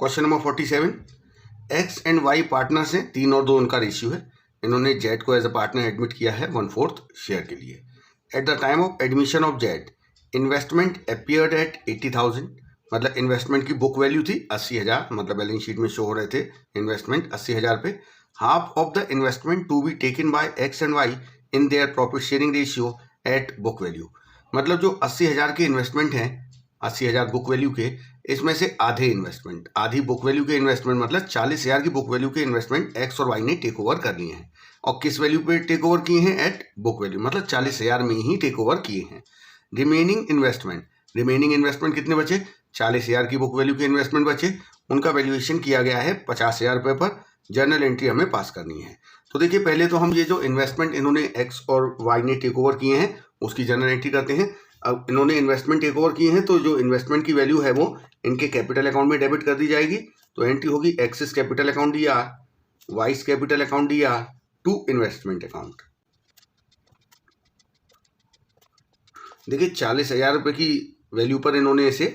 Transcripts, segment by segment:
Question number 47, X and Y partners हैं, 3 और 2 उनका रेशियो है। इन्होंने जेड को एज अ पार्टनर एडमिट किया है 1/4 शेयर के लिए। At the time of admission of Z investment appeared at 80,000, मतलब इन्वेस्टमेंट की बुक वैल्यू थी 80,000, मतलब बैलेंस शीट में शो हो रहे थे इन्वेस्टमेंट 80,000 पे। Half of the investment to be taken by X and Y in their profit sharing ratio at book value, मतलब जो 80,000 के इन्वेस्टमेंट हैं, 80,000 बुक वैल्यू के, इसमें से आधे इन्वेस्टमेंट, आधी बुक वैल्यू के इन्वेस्टमेंट, मतलब 40,000 की बुक वैल्यू के इन्वेस्टमेंट एक्स और वाई ने टेक ओवर कर लिए हैं। और किस वैल्यू पे टेक ओवर किए हैं? एट बुक वैल्यू, मतलब 40,000 में ही टेक ओवर किए हैं। रिमेनिंग इन्वेस्टमेंट कितने बचे? 40,000 की बुक वैल्यू के इन्वेस्टमेंट बचे, उनका वैल्यूएशन किया गया है 50,000 रुपये पर। जर्नल एंट्री हमें पास करनी है। तो देखिए, पहले तो हम ये जो इन्वेस्टमेंट इन्होंने एक्स और वाई ने टेक ओवर किए हैं उसकी जर्नल एंट्री करते हैं। अब इन्होंने इन्वेस्टमेंट टेक ओवर किए हैं, तो जो इन्वेस्टमेंट की वैल्यू है वो इनके कैपिटल अकाउंट में डेबिट कर दी जाएगी। तो एंट्री होगी X's capital account DR, Y's capital account DR to investment account. देखिए, 40,000 रुपये की वैल्यू पर इन्होंने इसे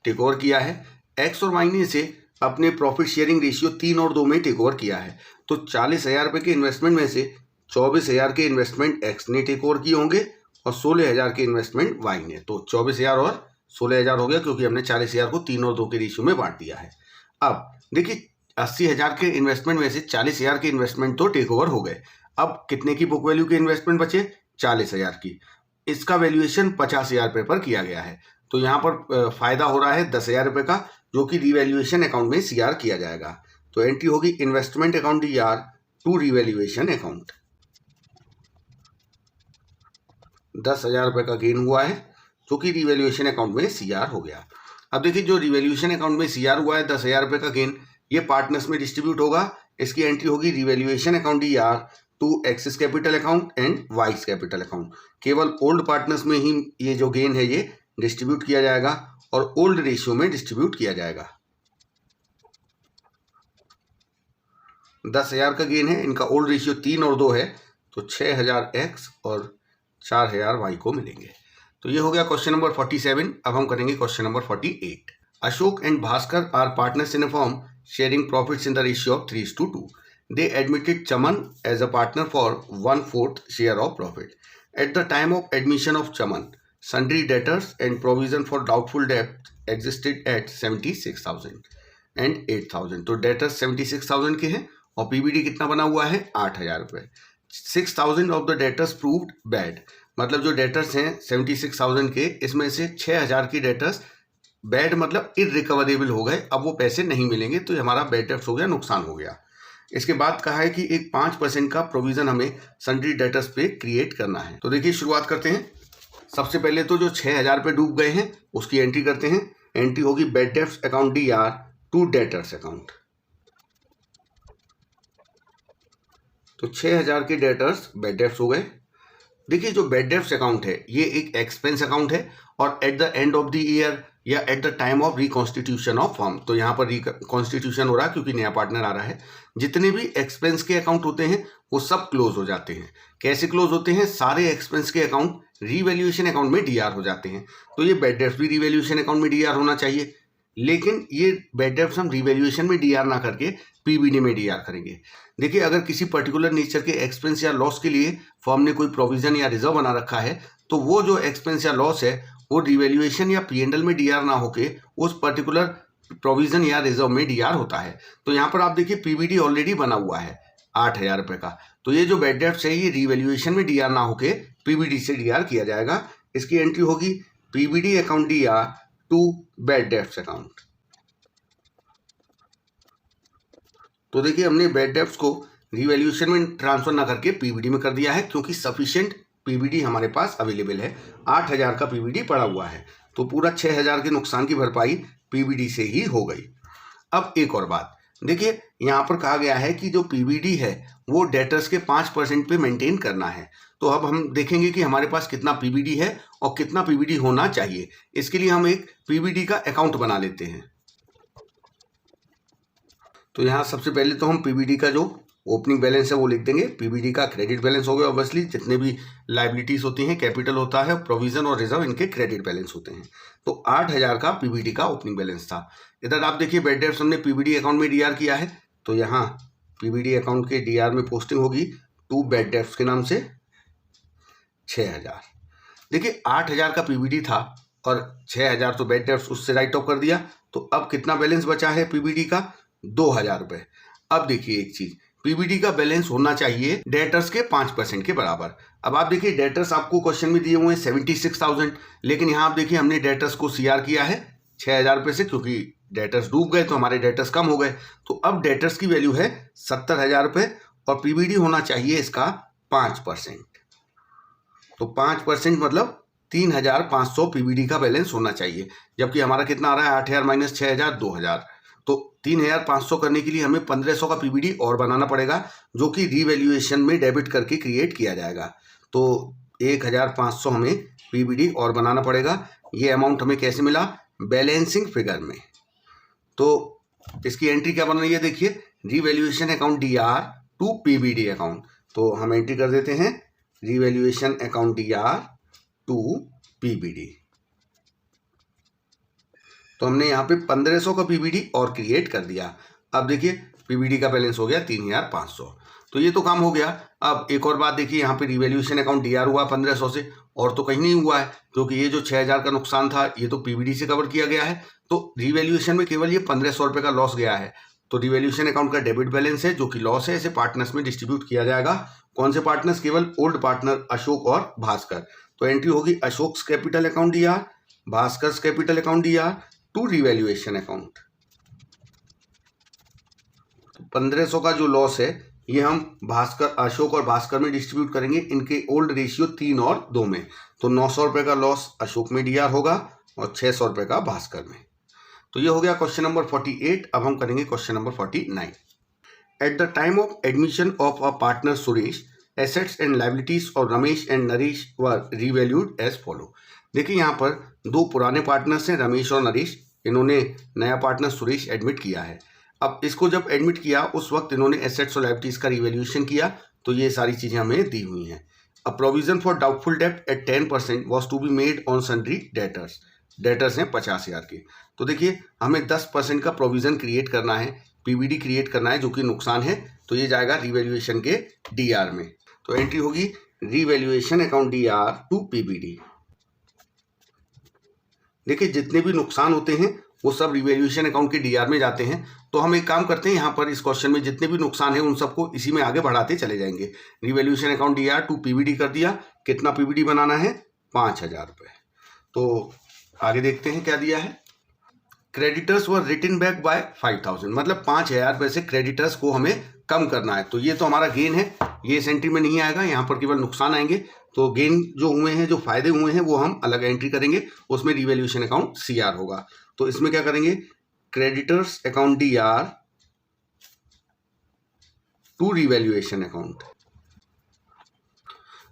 टेक ओवर किया है। एक्स और वाई ने इसे अपने प्रॉफिट शेयरिंग रेशियो 3 और 2 में टेक ओवर किया है। तो 40,000 रुपये के इन्वेस्टमेंट में से 24,000 के इन्वेस्टमेंट एक्स ने टेक ओवर किए होंगे और 16,000 के इन्वेस्टमेंट वाई ने। तो 24,000 और 16,000 हो गया, क्योंकि हमने 40,000 को 3 और 2 के रेशियो में बांट दिया है। अब देखिए, 80,000 के इन्वेस्टमेंट में से 40,000 के इन्वेस्टमेंट तो टेक ओवर हो गए। अब कितने की बुक वैल्यू के इन्वेस्टमेंट बचे? 40,000 की। इसका वैल्यूएशन 50,000 रुपये पर किया गया है। तो यहाँ पर फायदा हो रहा है 10,000 रुपये का, जो कि रिवैल्यूएशन अकाउंट में CR किया जाएगा। तो एंट्री होगी investment account DR to revaluation account. 10,000 रुपये का गेन हुआ है, जो कि रिवैल्यूएशन अकाउंट में CR हो गया। अब देखिए, जो रिवैल्यूएशन अकाउंट में CR हुआ है 10,000 रुपये का गेन, ये पार्टनर्स में डिस्ट्रीब्यूट होगा। इसकी एंट्री होगी revaluation account DR to X's capital account and Y's capital account. केवल ओल्ड पार्टनर्स में ही ये जो गेन है ये डिस्ट्रीब्यूट किया जाएगा और ओल्ड रेशियो में डिस्ट्रीब्यूट किया जाएगा। 10,000 का गेन है, इनका ओल्ड रेशियो 3 और 2 है, तो 6,000 एक्स और 4,000 वाई को मिलेंगे। तो ये हो गया क्वेश्चन नंबर 47। अब हम करेंगे question number 48। Ashok and Bhaskar are partners in a firm sharing profits in the ratio of 3:2. They admitted Chaman as a partner for 1/4 share of profit. At the time of admission of Chaman, sundry debtors and provision for doubtful debt existed at 76,000 and 8,000. तो debtors 76,000 के हैं और PBD कितना बना हुआ है? 8,000 रुपये। 6,000 of the debtors proved bad, मतलब जो डेटर्स हैं 76,000 के, इसमें से 6,000 की डेटर्स बैड मतलब इररिकवरेबल हो गए, अब वो पैसे नहीं मिलेंगे, तो ये हमारा बैड डेट्स हो गया, नुकसान हो गया। इसके बाद कहा है कि एक 5% का प्रोविजन हमें सन्ड्री डेटर्स पे क्रिएट करना है। तो देखिए, शुरुआत करते हैं। सबसे पहले तो जो 6,000 रुपये डूब गए हैं उसकी एंट्री करते हैं। एंट्री होगी bad debts account DR to debtors account. तो 6,000 के डेटर्स बैड डेट्स हो गए। देखिए, जो बैड डेट्स अकाउंट है ये एक एक्सपेंस अकाउंट है और at the end of the year या at the time of reconstitution of firm, तो यहाँ पर रिकॉन्स्टिट्यूशन हो रहा है क्योंकि नया पार्टनर आ रहा है। जितने भी एक्सपेंस के अकाउंट होते हैं वो सब क्लोज हो जाते हैं। कैसे क्लोज होते हैं? सारे एक्सपेंस के अकाउंट रिवैल्यूएशन अकाउंट में DR हो जाते हैं। तो ये बैड डेट्स भी रिवैल्यूएशन अकाउंट में DR होना चाहिए, लेकिन ये बैड डेट्स हम रिवैल्यूएशन में DR ना करके PBD में DR करेंगे। देखिए, अगर किसी पर्टिकुलर नेचर के एक्सपेंस या लॉस के लिए फर्म ने कोई प्रोविजन या रिजर्व बना रखा है, तो वो जो एक्सपेंस या लॉस है वो रिवैल्यूएशन या P&L में DR ना होके उस पर्टिकुलर प्रोविजन या रिजर्व में DR होता है। तो यहाँ पर आप देखिए, PBD ऑलरेडी बना हुआ है 8,000 रुपये का, तो ये जो बैड डेट्स है ये रिवैल्यूएशन में DR ना होके PBD से DR किया जाएगा। इसकी एंट्री होगी PBD account DR to bad debts account. तो देखिए, हमने बैड डेट्स को रिवैल्यूएशन में ट्रांसफर ना करके PBD में कर दिया है, क्योंकि सफिशिएंट PBD हमारे पास अवेलेबल है। 8,000 का PBD पड़ा हुआ है, तो पूरा 6,000 के नुकसान की भरपाई PBD से ही हो गई। अब एक और बात देखिए, यहाँ पर कहा गया है कि जो PBD है वो डेटर्स के 5% पे मेंटेन करना है। तो अब हम देखेंगे कि हमारे पास कितना PBD है और कितना PBD होना चाहिए। इसके लिए हम एक PBD का अकाउंट बना लेते हैं। तो यहाँ सबसे पहले तो हम PBD का जो ओपनिंग बैलेंस है वो लिख देंगे, पीबीडी का क्रेडिट बैलेंस हो गया। ऑब्वियसली जितने भी लाइबिलिटीज होती हैं, कैपिटल होता है, प्रोविजन और रिजर्व इनके क्रेडिट बैलेंस होते हैं। तो 8,000 का पीबीडी का ओपनिंग बैलेंस था। इधर आप देखिए बैड डेट्स हमने पीबीडी अकाउंट में डीआर किया है, तो यहाँ पीबीडी अकाउंट के डीआर में पोस्टिंग होगी टू बैड डेट्स के नाम से 6,000। देखिए 8,000 का पीबीडी था और 6,000 तो बैड डेट्स उससे राइट ऑफ कर दिया, तो अब कितना बैलेंस बचा है पीबीडी का? 2,000 रुपये। अब देखिए एक चीज, पीबीडी का बैलेंस होना चाहिए डेटर्स के 5% के बराबर। अब आप देखिए डेटर्स आपको क्वेश्चन में दिए हुए हैं 76,000, लेकिन यहाँ आप देखिए हमने डेटर्स को सीआर किया है 6,000 रुपये से, क्योंकि डेटर्स डूब गए तो हमारे डेटर्स कम हो गए। तो अब डेटर्स की वैल्यू है 70,000 रुपये और पीबीडी होना चाहिए इसका 5%। तो 5% मतलब 3,500 पीबीडी का बैलेंस होना चाहिए, जबकि हमारा कितना आ रहा है 8,000 माइनस 6,000 2,000। तो 3,500 करने के लिए हमें 1,500 का पीबीडी और बनाना पड़ेगा, जो कि रीवैल्यूएशन में डेबिट करके क्रिएट किया जाएगा। तो 1,500 हमें पीबीडी और बनाना पड़ेगा। ये अमाउंट हमें कैसे मिला? बैलेंसिंग फिगर में। तो इसकी एंट्री क्या बन रही है देखिए, revaluation account DR to PBD account. तो हम एंट्री कर देते हैं revaluation account DR to PBD. तो हमने यहाँ पे 1,500 का पीबीडी और क्रिएट कर दिया। अब देखिए पीबीडी का बैलेंस हो गया 3,500। तो ये तो काम हो गया। अब एक और बात देखिए, यहाँ पे रिवैल्यूएशन अकाउंट डीआर हुआ 1,500 से, और तो कहीं नहीं हुआ है, क्योंकि ये जो 6,000 का नुकसान था ये तो पीबीडी से कवर किया गया है। तो रिवैल्यूएशन में केवल ये 1,500 रुपये का लॉस गया है। तो रिवैल्यूएशन अकाउंट का डेबिट बैलेंस है जो कि लॉस है, इसे पार्टनर्स में डिस्ट्रीब्यूट किया जाएगा। कौन से पार्टनर्स? केवल ओल्ड पार्टनर अशोक और भास्कर। तो एंट्री होगी Ashok capital account DR, Bhaskar capital account DR to revaluation account. 1,500 का जो लॉस है ये हम भास्कर, अशोक और भास्कर में डिस्ट्रीब्यूट करेंगे, इनके ओल्ड रेशियो 3 और 2 में। तो 900 रुपये का लॉस अशोक में डीआर होगा और 600 रुपये का भास्कर में। तो ये हो गया क्वेश्चन नंबर 48। अब हम करेंगे question number 49। At the time of admission of a partner Suresh, assets and liabilities और Ramesh and Naresh were revalued as follow. देखिए यहाँ पर दो पुराने पार्टनर्स हैं, रमेश और नरेश। इन्होंने नया पार्टनर सुरेश एडमिट किया है। अब इसको जब एडमिट किया उस वक्त इन्होंने एसेट्स और लाइबिलिटीज का रिवैल्यूएशन किया, तो ये सारी चीज़ें हमें दी हुई हैं। अ प्रोविजन फॉर डाउटफुल डेब्ट at 10% was to be made on sundry debtors. Debtors हैं 50,000 के। तो देखिए हमें 10% का प्रोविजन क्रिएट करना है, पीबीडी क्रिएट करना है, जो कि नुकसान है। तो ये जाएगा रिवैल्यूएशन के डीआर में। तो एंट्री होगी revaluation account DR to PBD. देखिए जितने भी नुकसान होते हैं वो सब रिवैल्यूएशन अकाउंट के डीआर में जाते हैं। तो हम एक काम करते हैं, यहाँ पर इस क्वेश्चन में जितने भी नुकसान है उन सबको इसी में आगे बढ़ाते चले जाएंगे। Revaluation account DR to PBD कर दिया। कितना पीबीडी बनाना है? 5,000 रुपये। तो आगे देखते हैं क्या दिया है। Creditors were written back by 5,000, मतलब 5,000 रुपये से क्रेडिटर्स को हमें कम करना है। तो ये तो हमारा गेन है, ये इस एंट्री में नहीं आएगा, यहाँ पर केवल नुकसान आएंगे। तो गेन जो हुए हैं, जो फायदे हुए हैं, वो हम अलग एंट्री करेंगे, उसमें रिवैल्यूएशन अकाउंट सीआर होगा। तो इसमें क्या करेंगे, creditors account DR to revaluation account.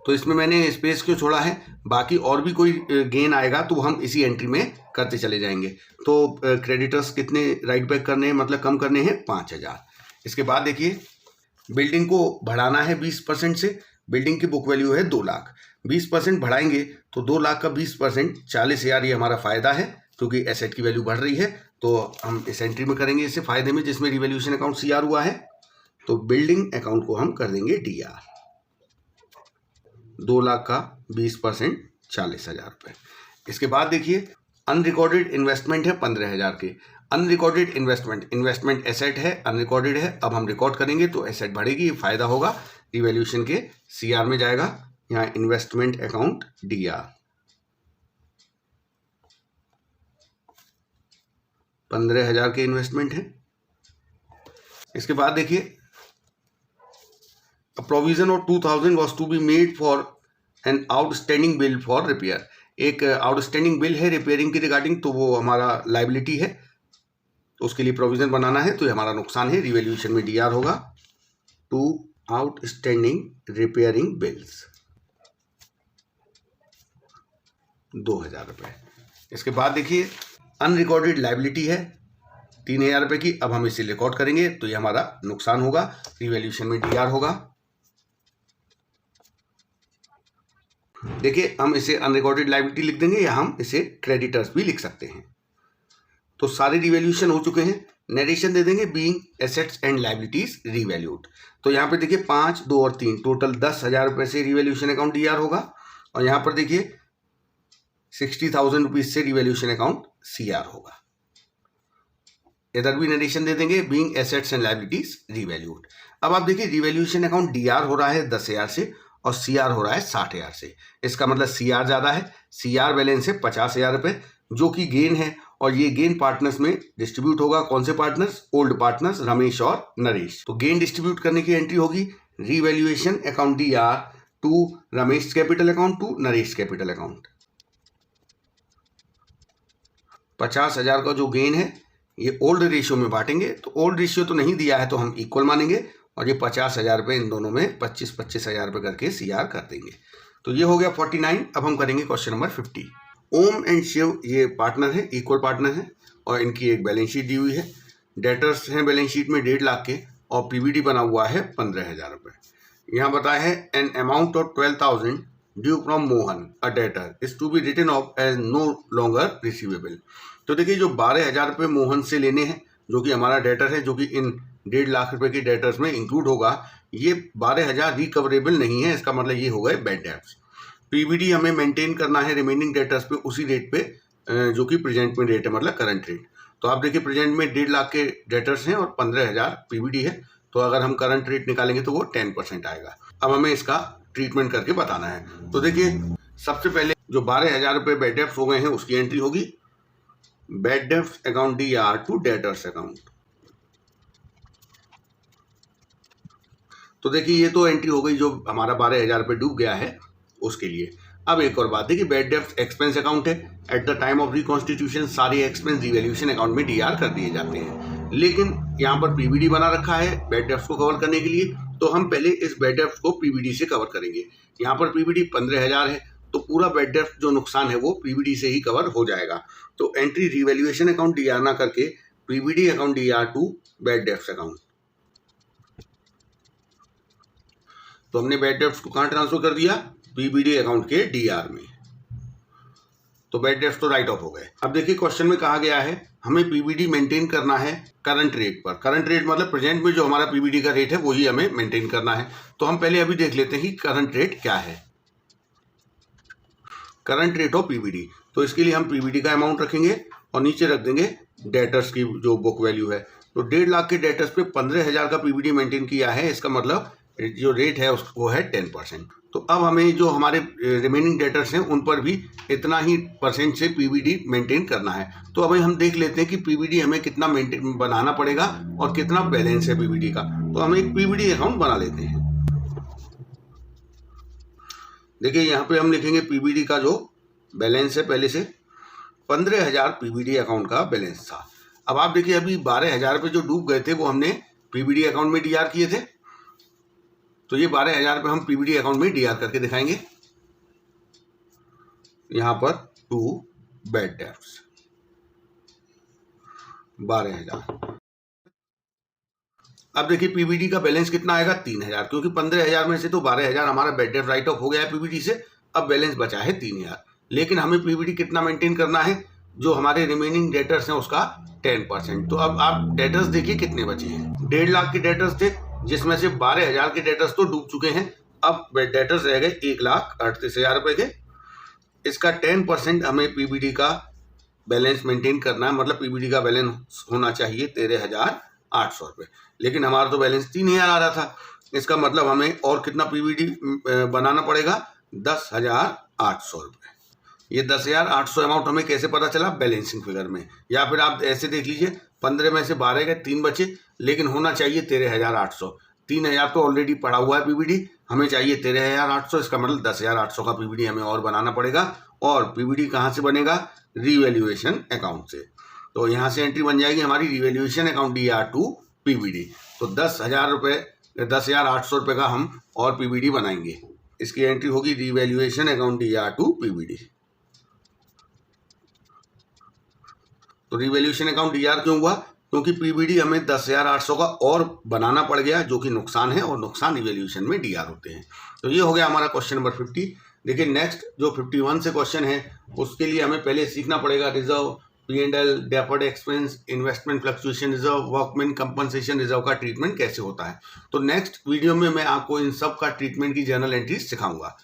तो इसमें मैंने स्पेस क्यों छोड़ा है, बाकी और भी कोई गेन आएगा तो हम इसी एंट्री में करते चले जाएंगे। तो क्रेडिटर्स कितने राइट बैक करने हैं, मतलब कम करने हैं 5,000। इसके बाद देखिए बिल्डिंग को बढ़ाना है 20% से। बिल्डिंग की बुक वैल्यू है 2 लाख, 20% बढ़ाएंगे तो 2 लाख का 20% 40,000, ये हमारा फायदा है, क्योंकि एसेट की वैल्यू बढ़ रही है। तो हम इस एंट्री में करेंगे इसे फायदे में, जिसमें रिवैल्यूएशन अकाउंट सीआर हुआ है। तो बिल्डिंग अकाउंट को हम कर देंगे डीआर। 2 लाख का 20% 40,000 रुपये। इसके बाद देखिए अनरिकॉर्डेड इन्वेस्टमेंट है 15,000 के। अनरिकॉर्डेड इन्वेस्टमेंट एसेट है, अनरिकॉर्डेड है। अब हम रिकॉर्ड करेंगे तो एसेट बढ़ेगी, ये फायदा होगा, रिवैल्यूएशन के सीआर में जाएगा। यहाँ इन्वेस्टमेंट अकाउंट डीआर 15,000 के इन्वेस्टमेंट है। इसके बाद देखिए A provision of 2,000 was to be made for an outstanding bill for repair। एक आउटस्टैंडिंग बिल है रिपेयरिंग की रिगार्डिंग, तो वो हमारा लाइबिलिटी है, तो उसके लिए प्रोविजन बनाना है। तो ये हमारा नुकसान है, रिवैल्यूएशन में डीआर होगा टू आउटस्टैंडिंग रिपेयरिंग बिल्स 2,000 रुपये। इसके बाद देखिए अनरिकॉर्डेड लाइबिलिटी है 3,000 रुपये की। अब हम इसे रिकॉर्ड करेंगे तो ये हमारा नुकसान होगा, रिवैल्यूएशन में DR होगा। देखिए हम इसे अनरिकॉर्डेड लायबिलिटी लिख देंगे या हम इसे क्रेडिटर्स भी लिख सकते हैं। तो सारे रिवैल्यूएशन हो चुके हैं। नरेशन दे देंगे being assets and liabilities revalued. तो यहाँ पे देखिए 5, 2 और 3 टोटल 10,000 रुपये से रिवैल्यूएशन अकाउंट DR होगा। और यहाँ पर देखिए 60,000 रुपीज से रिवैल्यूएशन अकाउंट CR होगा। इधर भी नरेशन दे देंगे being assets and liabilities revalued. अब आप देखिए रिवैल्यूएशन अकाउंट DR हो रहा है 10,000 से और CR हो रहा है 60,000 से। इसका मतलब CR ज्यादा है। CR बैलेंस है 50,000 रुपये जो कि गेन है, और ये गेन पार्टनर्स में डिस्ट्रीब्यूट होगा। कौन से पार्टनर्स? ओल्ड पार्टनर्स रमेश और नरेश। तो गेन डिस्ट्रीब्यूट करने की एंट्री होगी revaluation account DR to Ramesh capital account to Naresh capital account. 50,000 का जो गेन है ये ओल्ड रेशियो में बांटेंगे। तो ओल्ड रेशियो तो नहीं दिया है तो हम इक्वल मानेंगे, और ये 50,000 रुपये इन दोनों में 25,000 रुपये करके CR कर देंगे। तो ये हो गया 49। अब हम करेंगे question number 50। Om and Shiv ये पार्टनर है, इक्वल पार्टनर है, और इनकी एक बैलेंस शीट दी हुई है। डेटर्स हैं बैलेंस शीट में 1.5 लाख के, और PBT बना हुआ है 15,000 रुपये। यहाँ बताया है an amount of 12,000 due from Mohan a debtor is to be written off as no longer receivable. तो देखिए जो 12,000 रुपये मोहन से लेने हैं, जो कि हमारा डेटर है, जो कि इन 1.5 लाख रुपए की डेटर्स में इंक्लूड होगा, ये 12,000 रिकवरेबल नहीं है। इसका मतलब ये हो गए बैड डेट्स। PBT हमें मेंटेन करना है रिमेनिंग डेटर्स पे उसी रेट पे जो कि प्रेजेंट में रेट है, मतलब करंट रेट। तो आप देखिए प्रेजेंट में 1.5 लाख के डेटर्स हैं और 15,000 PBT है, तो अगर हम करंट रेट निकालेंगे तो वो 10% आएगा। अब हमें इसका ट्रीटमेंट करके बताना है। तो देखिए सबसे पहले जो 12,000 रुपये बैड डेट्स हो गए हैं उसकी एंट्री होगी bad debts account DR to debtors account. तो देखिए ये तो एंट्री हो गई जो हमारा 12,000 रुपये डूब गया है उसके लिए। अब एक और बात देखिए बैड डेट्स एक्सपेंस अकाउंट है। Eight the time of reconstitution सारे एक्सपेंस रिवैल्यूएशन अकाउंट में DR कर दिए जाते हैं, लेकिन यहाँ पर PBT बना रखा है बैड डेट्स को कवर करने के लिए। तो हम पहले इस बैड डेट्स को PBT से कवर करेंगे। यहाँ पर PBT 15,000 है, तो पूरा बैड डेट्स जो नुकसान है वो PBT से ही कवर हो जाएगा। तो एंट्री रिवैल्यूएशन अकाउंट DR ना करके PBT account DR to bad debts account. तो हमने बैड डेट्स को कहाँ ट्रांसफर कर दिया? PBT अकाउंट के DR में। तो बैड डेट्स तो राइट ऑफ हो गए। अब देखिए क्वेश्चन में कहा गया है हमें PBT मेंटेन करना है करंट रेट पर। करंट रेट मतलब प्रेजेंट में जो हमारा PBT का रेट है वही हमें मेंटेन करना है। तो हम पहले अभी देख लेते हैं कि करंट रेट क्या है। करंट रेट ऑफ PBT, तो इसके लिए हम PBT का अमाउंट रखेंगे और नीचे रख देंगे डेटर्स की जो बुक वैल्यू है। तो 1.5 लाख के डेटर्स पे 15,000 का PBT मेंटेन किया है। इसका मतलब जो रेट है वो है 10%। तो अब हमें जो हमारे रिमेनिंग डेटर्स हैं उन पर भी इतना ही परसेंट से PBT मेंटेन करना है। तो अभी हम देख लेते हैं कि PBT हमें कितना मेंटेन बनाना पड़ेगा और कितना बैलेंस है PBT का। तो हम एक PBT अकाउंट बना लेते हैं। देखिए यहाँ पे हम लिखेंगे PBT का जो बैलेंस है, पहले से 15,000 PBT अकाउंट का बैलेंस था। अब आप देखिए अभी 12,000 रुपये जो डूब गए थे वो हमने PBT अकाउंट में DR किए थे। तो ये 12,000 रुपये हम PBT अकाउंट में DR करके दिखाएंगे। यहां पर टू बैड डेट्स 12,000। अब देखिए PBT का बैलेंस कितना आएगा? 3,000, क्योंकि 15,000 में से तो 12,000 हमारा बैड डेट राइट ऑफ हो गया है PBT से। अब बैलेंस बचा है 3,000, लेकिन हमें PBT कितना मेंटेन करना है? जो हमारे रिमेनिंग डेटर्स हैं उसका 10%। तो अब आप डेटर्स देखिए कितने बचे हैं। 1.5 लाख के डेटर्स थे जिसमें से 12,000 के डेटर्स तो डूब चुके हैं। अब डेटर्स रह गए 1,38,000 रुपए के। इसका 10% हमें PBT का बैलेंस मेंटेन करना है, मतलब PBT का बैलेंस होना चाहिए 13,800 रुपये, लेकिन हमारा तो बैलेंस 3,000 आ रहा था। इसका मतलब हमें और कितना PBT बनाना पड़ेगा? 10,800 रुपये। ये 10,800 अमाउंट हमें कैसे पता चला? बैलेंसिंग फिगर में। या फिर आप ऐसे देख लीजिए 15 में से 12 गए, 3 बचे, लेकिन होना चाहिए 13,800। 3,000 तो ऑलरेडी पड़ा हुआ है PBT, हमें चाहिए 13,800। इसका मतलब 10,800 का PBT हमें और बनाना पड़ेगा। और PBT कहाँ से बनेगा? रिवैल्यूएशन अकाउंट से। तो यहाँ से एंट्री बन जाएगी हमारी revaluation account DR to PBT। तो 10,000 रुपये 10,800 रुपये का हम और PBT बनाएंगे। इसकी एंट्री होगी revaluation account DR to PBT। तो रिवैल्यूएशन अकाउंट DR क्यों हुआ? क्योंकि पीबीडी हमें 10,800 का और बनाना पड़ गया, जो कि नुकसान है, और नुकसान इवेल्यूशन में डीआर होते हैं। तो ये हो गया हमारा क्वेश्चन नंबर 50। देखिए नेक्स्ट जो 51 से क्वेश्चन है, उसके लिए हमें पहले सीखना पड़ेगा reserve, P&L, deferred expense, investment fluctuation reserve, workman compensation reserve का ट्रीटमेंट कैसे होता है। तो नेक्स्ट वीडियो में मैं आपको इन सब का ट्रीटमेंट की जर्नल एंट्रीज सिखाऊंगा।